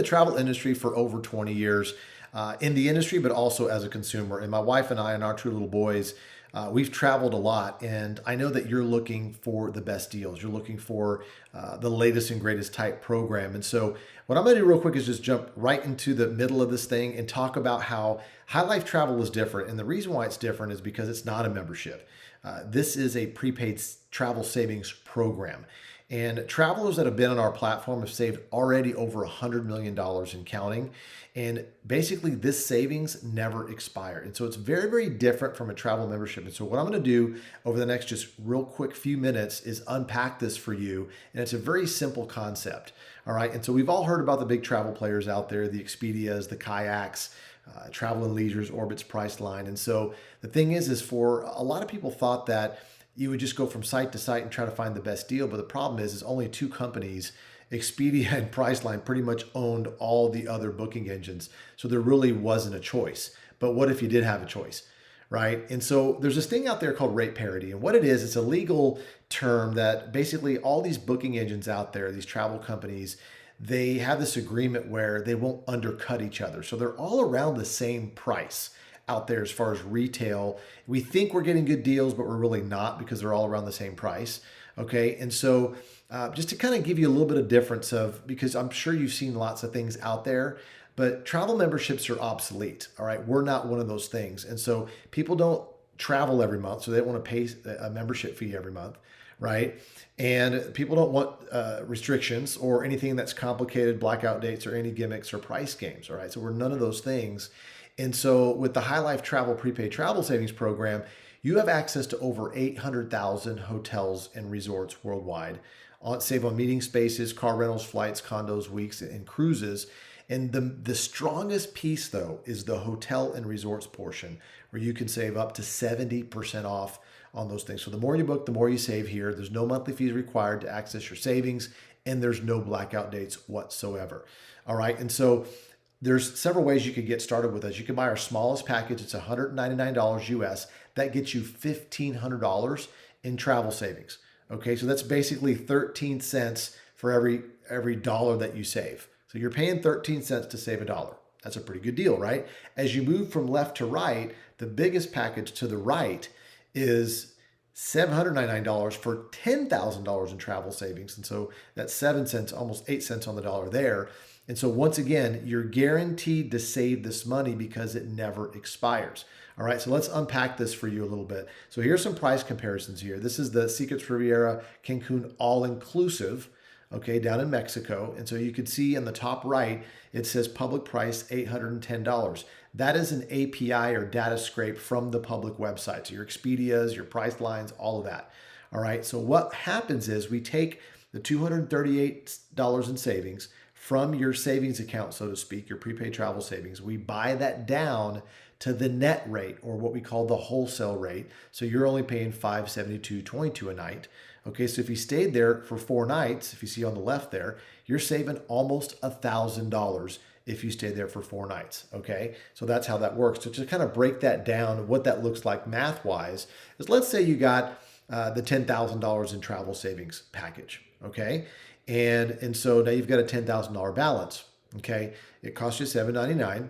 the travel industry for over 20 years, in the industry, but also as a consumer. And my wife and I and our two little boys, we've traveled a lot, and I know that you're looking for the best deals. You're looking for the latest and greatest type program. And so, what I'm going to do real quick is just jump right into the middle of this thing and talk about how High Life Travel is different. And the reason why it's different is because it's not a membership. This is a prepaid travel savings program. And travelers that have been on our platform have saved already over $100 million and counting. And basically, this savings never expire. And so it's very, very different from a travel membership. And so what I'm going to do over the next just real quick few minutes is unpack this for you. And it's a very simple concept. All right. And so we've all heard about the big travel players out there, the Expedias, the Kayaks, Travel and Leisure's, Orbitz, Priceline. And so the thing is for a lot of people thought that you would just go from site to site and try to find the best deal. But the problem is only two companies, Expedia and Priceline, pretty much owned all the other booking engines. So there really wasn't a choice. But what if you did have a choice, right? And so there's this thing out there called rate parity. And what it is, it's a legal term that basically all these booking engines out there, these travel companies, they have this agreement where they won't undercut each other. So they're all around the same price out there as far as retail. We think we're getting good deals, but we're really not because they're all around the same price. Okay. And so just to kind of give you a little bit of difference because I'm sure you've seen lots of things out there, but travel memberships are obsolete. All right. We're not one of those things. And so people don't travel every month, so they don't want to pay a membership fee every month. Right. And people don't want restrictions or anything that's complicated, blackout dates or any gimmicks or price games. All right. So we're none of those things. And so with the High Life Travel Prepaid Travel Savings Program, you have access to over 800,000 hotels and resorts worldwide. Save on meeting spaces, car rentals, flights, condos, weeks, and cruises. And the strongest piece, though, is the hotel and resorts portion, where you can save up to 70% off on those things. So the more you book, the more you save here. There's no monthly fees required to access your savings, and there's no blackout dates whatsoever. All right. And so there's several ways you could get started with us. You can buy our smallest package. It's $199 US. That gets you $1,500 in travel savings. Okay, so that's basically 13 cents for every dollar that you save. So you're paying 13 cents to save a dollar. That's a pretty good deal, right? As you move from left to right, the biggest package to the right is $799 for $10,000 in travel savings. And so that's 7 cents, almost 8 cents on the dollar there. And so once again, you're guaranteed to save this money because it never expires. All right, so let's unpack this for you a little bit. So here's some price comparisons here. This is the Secrets Riviera Cancun all-inclusive, okay, down in Mexico. And so you can see in the top right, it says public price $810. That is an API or data scrape from the public website. So your Expedias, your Pricelines, all of that. All right, so what happens is we take the $238 in savings from your savings account, so to speak, your prepaid travel savings. We buy that down to the net rate, or what we call the wholesale rate. So you're only paying $572.22 a night. Okay, so if you stayed there for 4 nights, if you see on the left there, you're saving almost $1,000 if you stay there for 4 nights. Okay, so that's how that works. So to kind of break that down, what that looks like math-wise is, let's say you got the $10,000 in travel savings package. Okay, and so now you've got a $10,000 balance. Okay, it costs you $799.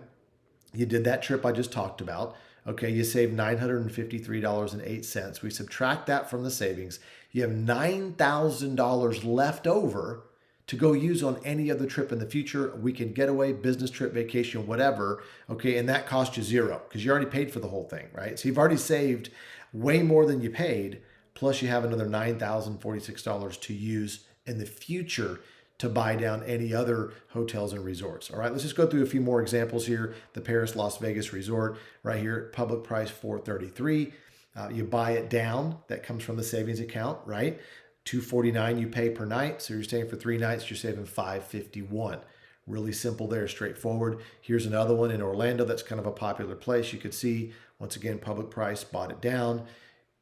You did that trip I just talked about. Okay, you saved $953.08. We subtract that from the savings. You have $9,000 left over to go use on any other trip in the future, weekend getaway, business trip, vacation, whatever. Okay, and that cost you zero because you already paid for the whole thing, right? So you've already saved way more than you paid, plus you have another $9,046 to use in the future to buy down any other hotels and resorts. All right, let's just go through a few more examples here. The Paris Las Vegas Resort right here, public price $433. You buy it down, that comes from the savings account, right? $249 you pay per night. So you're staying for 3 nights, you're saving $551. Really simple there, straightforward. Here's another one in Orlando that's kind of a popular place. You could see, once again, public price, bought it down.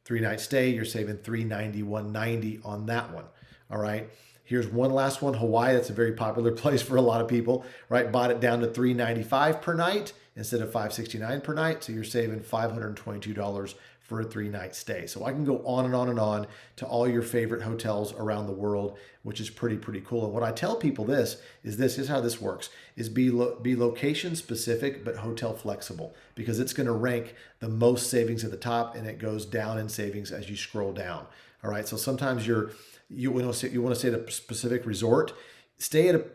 3-night stay, you're saving $391.90 on that one. All right. Here's one last one, Hawaii. That's a very popular place for a lot of people, right? Bought it down to $395 per night instead of $569 per night. So you're saving $522 for a 3-night stay. So I can go on and on and on to all your favorite hotels around the world, which is pretty cool. And what I tell people this is how this works, is be location specific, but hotel flexible, because it's going to rank the most savings at the top and it goes down in savings as you scroll down. All right. So sometimes you want to stay at a specific resort. Stay at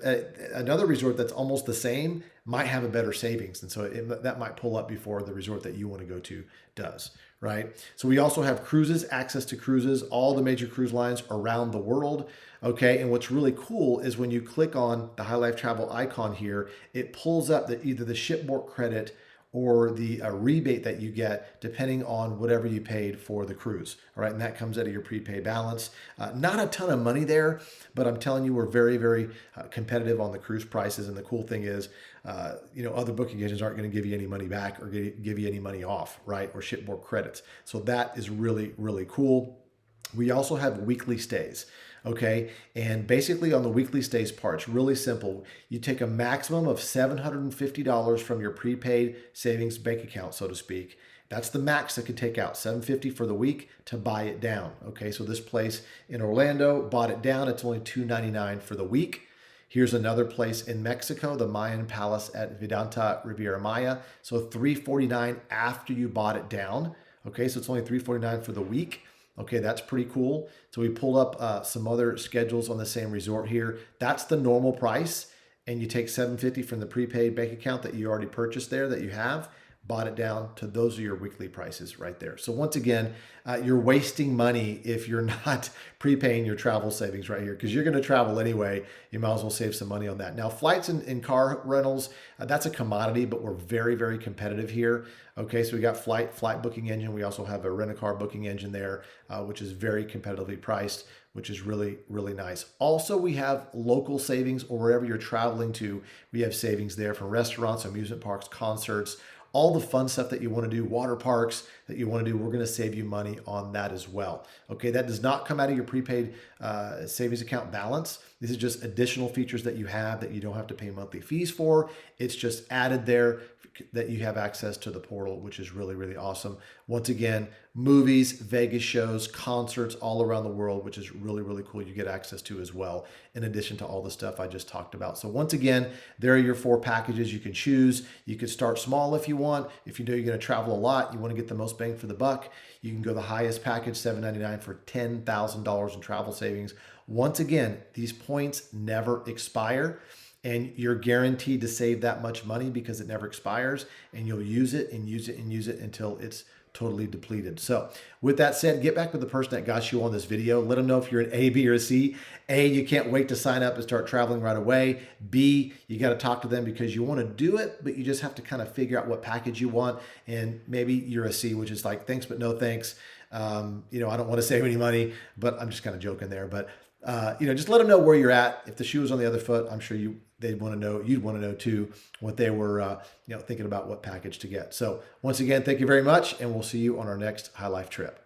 another resort that's almost the same might have a better savings. And so that might pull up before the resort that you want to go to does, right? So we also have cruises, access to cruises, all the major cruise lines around the world. Okay. And what's really cool is when you click on the High Life Travel icon here, it pulls up either the shipboard credit or the rebate that you get depending on whatever you paid for the cruise. All right, and that comes out of your prepaid balance. Not a ton of money there, but I'm telling you, we're very competitive on the cruise prices. And the cool thing is, other booking agents aren't going to give you any money back or give you any money off, right? Or shipboard credits. So that is really cool. We also have weekly stays. Okay. And basically on the weekly stays part, it's really simple. You take a maximum of $750 from your prepaid savings bank account, so to speak. That's the max that could take out, $750 for the week to buy it down. Okay. So this place in Orlando bought it down. It's only $299 for the week. Here's another place in Mexico, the Mayan Palace at Vidanta Riviera Maya. So $349 after you bought it down. Okay. So it's only $349 for the week. Okay, that's pretty cool. So we pulled up some other schedules on the same resort here. That's the normal price. And you take $750 from the prepaid bank account that you already purchased there that you have, bought it down to those are your weekly prices right there. So once again, you're wasting money if you're not prepaying your travel savings right here, because you're going to travel anyway. You might as well save some money on that. Now, flights and car rentals, that's a commodity, but we're very competitive here. Okay, so we got flight booking engine. We also have a rent-a-car booking engine there, which is very competitively priced, which is really nice. Also, we have local savings, or wherever you're traveling to, we have savings there from restaurants, amusement parks, concerts, all the fun stuff that you want to do, water parks that you want to do, we're going to save you money on that as well. Okay, that does not come out of your prepaid savings account balance. These are just additional features that you have that you don't have to pay monthly fees for. It's just added there that you have access to the portal, which is really awesome. Once again, movies, Vegas shows, concerts all around the world, which is really cool. You get access to as well, in addition to all the stuff I just talked about. So once again, there are your 4 packages you can choose. You can start small if you want. If you know you're going to travel a lot, you want to get the most bang for the buck, you can go the highest package, $799 for $10,000 in travel savings. Once again, these points never expire. And you're guaranteed to save that much money because it never expires, and you'll use it and use it and use it until it's totally depleted. So with that said, get back with the person that got you on this video. Let them know if you're an A, B, or a C. A, you can't wait to sign up and start traveling right away. B, you got to talk to them because you want to do it, but you just have to kind of figure out what package you want. And maybe you're a C, which is like, thanks, but no thanks. I don't want to save any money, but I'm just kind of joking there. But just let them know where you're at. If the shoe was on the other foot, I'm sure you'd want to know too, what they were, thinking about what package to get. So once again, thank you very much. And we'll see you on our next High Life trip.